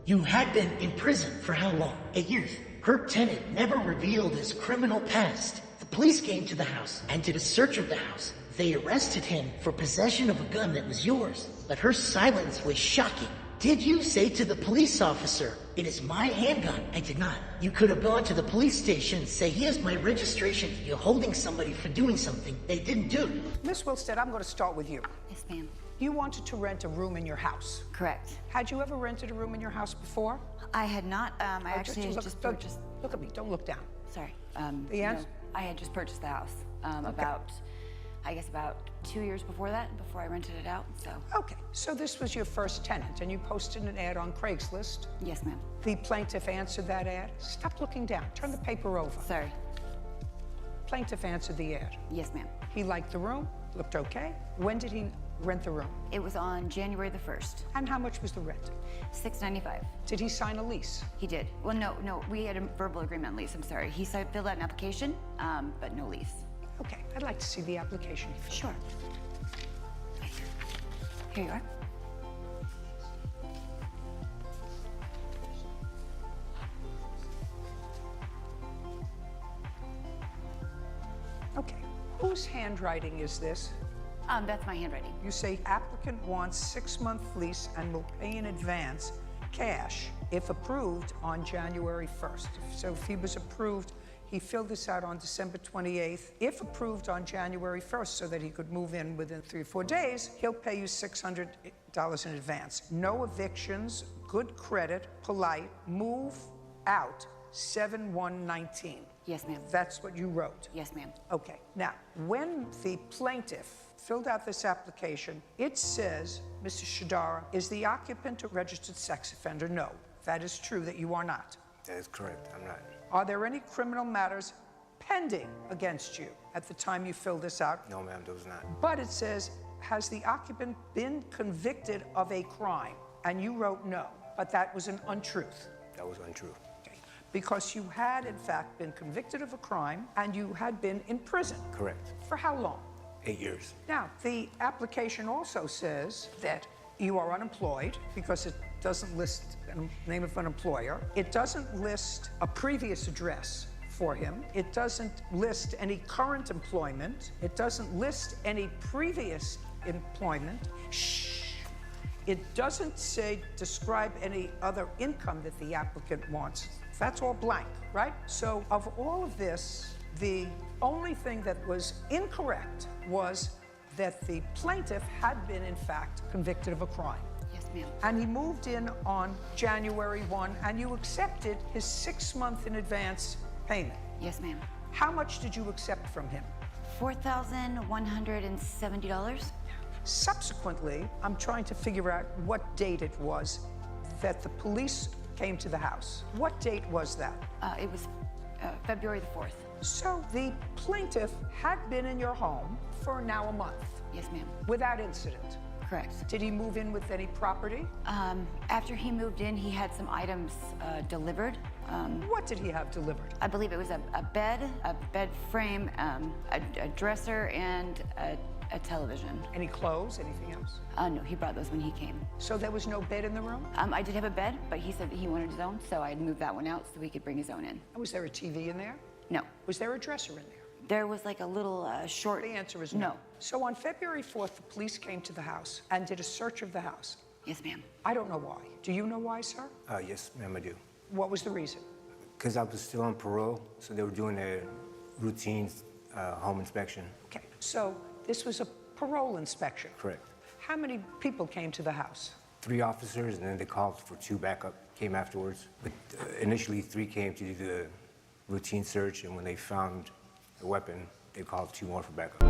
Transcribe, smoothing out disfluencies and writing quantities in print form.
You had been in prison for how long? 8 years. Her tenant never revealed his criminal past. The police came to the house and did a search of the house. They arrested him for possession of a gun that was yours. But her silence was shocking. Did you say to the police officer, "It is my handgun"? I did not. You could have gone to the police station and say, "Here's my registration. You're holding somebody for doing something they didn't do." Miss Wilstead, I'm going to start with you. Yes, ma'am. You wanted to rent a room in your house. Correct. Had you ever rented a room in your house before? I had not. I Oh, actually had just purchased. Look at me. Don't look down. Sorry. The answer? No, I had just purchased the house about 2 years before that, before I rented it out. So. Okay. So this was your first tenant, and you posted an ad on Craigslist. Yes, ma'am. The plaintiff answered that ad. Stop looking down. Turn the paper over. Sorry. Plaintiff answered the ad. Yes, ma'am. He liked the room. Looked okay. When did he rent the room? It was on January the 1st. And how much was the rent? $695. Did he sign a lease? He did. Well, no. We had a verbal agreement lease. I'm sorry. He filled out an application, but no lease. Okay. I'd like to see the application. Sure. Here you are. Okay. Whose handwriting is this? That's my handwriting. You say applicant wants 6-month lease and will pay in advance cash if approved on January 1st. So if he was approved, he filled this out on December 28th. If approved on January 1st so that he could move in within 3 or 4 days, he'll pay you $600 in advance. No evictions, good credit, polite, move out 7/1/19. Yes, ma'am. That's what you wrote. Yes, ma'am. Okay. Now, when the plaintiff filled out this application, it says, Mr. Shadara, is the occupant a registered sex offender? No. That is true that you are not. That is correct. I'm not. Are there any criminal matters pending against you at the time you filled this out? No, ma'am, there was not. But it says, has the occupant been convicted of a crime? And you wrote no, but that was an untruth. That was untrue. Okay. Because you had, in fact, been convicted of a crime and you had been in prison. Correct. For how long? 8 years. Now, the application also says that you are unemployed because it doesn't list the name of an employer. It doesn't list a previous address for him. It doesn't list any current employment. It doesn't list any previous employment. Shh. It doesn't describe any other income that the applicant wants. That's all blank, right? So of all of this, the only thing that was incorrect was that the plaintiff had been, in fact, convicted of a crime. Yes, ma'am. And he moved in on January 1, and you accepted his 6-month in advance payment. Yes, ma'am. How much did you accept from him? $4,170. Subsequently, I'm trying to figure out what date it was that the police came to the house. What date was that? It was February the 4th. So the plaintiff had been in your home for now a month. Yes, ma'am. Without incident. Correct. Did he move in with any property? After he moved in, he had some items delivered. What did he have delivered? I believe it was a bed frame, a dresser, and a television. Any clothes, anything else? No, he brought those when he came. So there was no bed in the room? I did have a bed, but he said that he wanted his own, so I moved that one out so he could bring his own in. Was there a TV in there? No. Was there a dresser in there? There was like a little short... The answer is no. So on February 4th, the police came to the house and did a search of the house. Yes, ma'am. I don't know why. Do you know why, sir? Yes, ma'am, I do. What was the reason? Because I was still on parole, so they were doing a routine home inspection. Okay, so this was a parole inspection. Correct. How many people came to the house? 3 officers, and then they called for 2 backup, came afterwards. But initially, 3 came to do the routine search, and when they found a weapon, they called 2 more for backup.